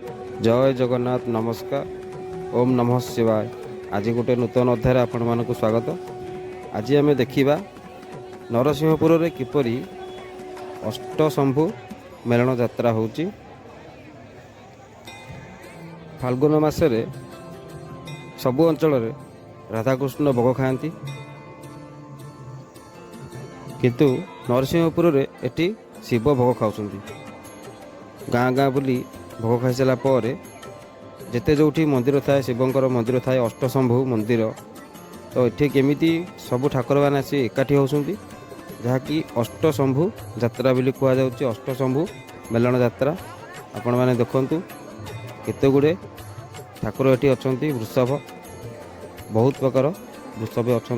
जय जगन्नाथ नमस्कार ओम नमः शिवाय। आज गोटे नूतन अध्याय आपण मानक स्वागत। आज आम देखा नरसिंहपुर रे किपरि अष्टशंभु मेलन यात्रा होची। फाल्गुन मासरे सबु अंचल राधाकृष्ण भोग खाती, किंतु नरसिंहपुर रे एटी शिव भोग खाऊं। गाँ गाँ बुली भोग खाई सारा पर जिते जो मंदिर थाए शिवंकर मंदिर थाए अष्टशंभु मंदिर, तो ये केमिति सबु ठाकुर मैंने आसी एकाठी होती, जहाँकि अष्टशंभु यात्रा बोली कहुच्छे। अष्टशंभु मेलन यात्रा आपण मैंने देखु केते गुड़े ठाकुर ये अच्छा। वृषभ बहुत प्रकार वृषभ अच्छा,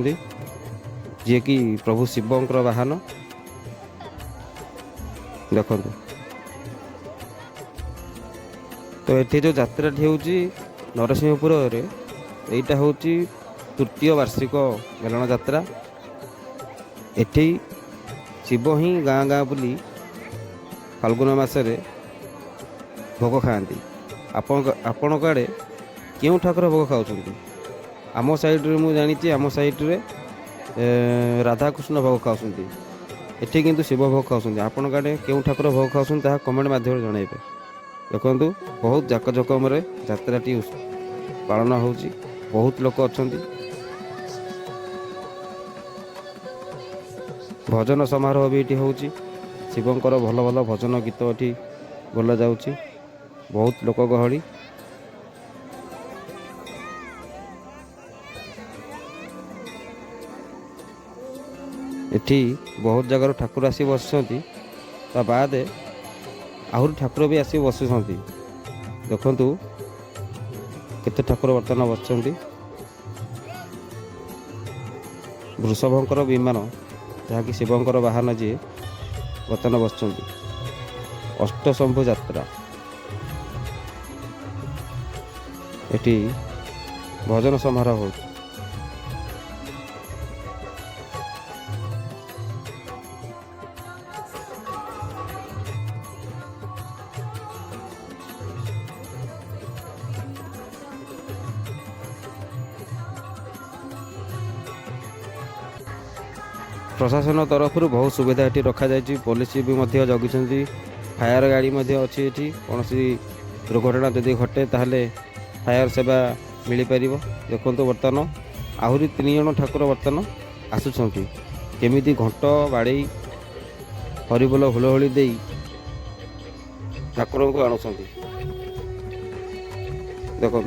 जी कि प्रभु शिवंकर वाहन देखु। तो ये जो यात्राटी हूँ नरसिंहपुर रे, यहीटा हूँ तृतीय वार्षिक मेलन यात्रा। एठी शिव ही गाँ गाँ बुली फाल्गुन मासरे भोग खाती। आपण आड़े क्यों ठाकुर भोग खाऊँ? आम साइड्रे मुझे जानी आम साइड्रे राधाकृष्ण भोग खाऊँ, एठी किंतु शिव भोग खाऊँ। आपण आड़े क्यों ठाकुर भोग खाऊँ ता कमेंट माध्यम जनइबे। देखु बहुत जाकजकम यात्राटी पालन हो, बहुत लोक अच्छा। भजन समारोह भी ये हो, शिवंकर भल भल भजन गीत ये बोला जा, बहुत लोक गहली। एठी बहुत जगार ठाकुर आसी बस बाद आहरी ठाकुर भी आसी बस। देखु केते ठाकुर बर्तमान बस। वृषभंकर विमान जहाँकि शिवंकर वाहन जी बर्तमान बस। अष्टशंभु यात्रा एटी भजन समारोह हो। प्रशासन तरफ बहुत सुविधा ये रखा जाए, पुलिस भी जगी, फायर गाड़ी अच्छी। ये कौन दुर्घटना जदि घटे ताहले फायर सेवा मिल पार। देखो बर्तमान आहरी 3 जन ठाकुर बर्तमान आसुंच, केमिति घंट बाड़े हरिबोल हुलहुली दे ठाकुर को आणुंट। देखु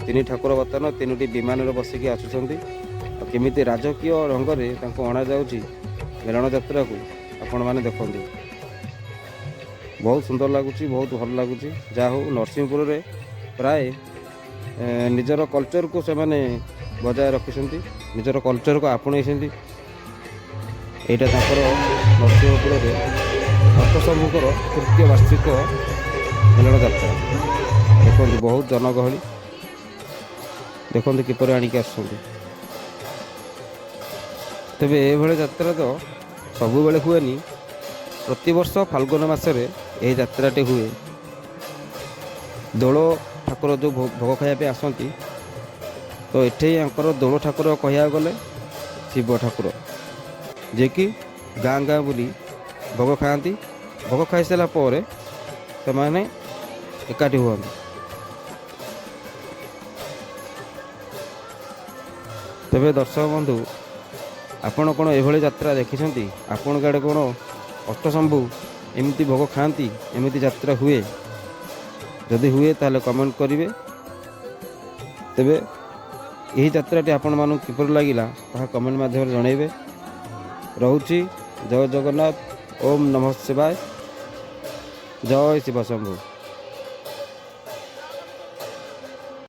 3 ठाकुर बर्तमान 3टी विमान बसिकी आसुंच। केमिति राजकीय रंग में अणा जाऊँगी मेलन यात्रा को आपण मैंने देखु। बहुत सुंदर लगुच, बहुत भल लगुच। जहाँ हो नरसिंहपुर रे प्राय निजर कल्चर को से माने बजाय रखिंट, निजर कल्चर को आपणई। यहाँ नरसिंहपुर रे अष्टशंभुकर तृतीय वार्षिक मेलन यात्रा। देखते बहुत जनगहली, देखते किपर आणिक आस। तेबे ये यात्रा तो सबु बेले हुए, प्रतिवर्ष फाल्गुन मासरे यही यात्राटी हुए। दोल ठाकुर जो भोग खाइबा आसती, तो ये दोल ठाकुर कह गले शिव ठाकुर, जे कि गाँ गाँ बुली भोग खाती। भोग खाई सारा पर से एकाठी हुआ। तेबे दर्शक बंधु, आपण कौन ये यात्रा देखी? आपण गाड़े कौन अष्टशंभु एमती भोग खाती, एमती यात्रा हुए? जदि हुए ताले कमेंट करेंगे। तेबे यही यात्राटी आपण मानू किपर लगिला ताहा कमेंट माध्यम जनइबे। रहुची जय जगन्नाथ ओम नमः शिवाय। जय शिव शंभु।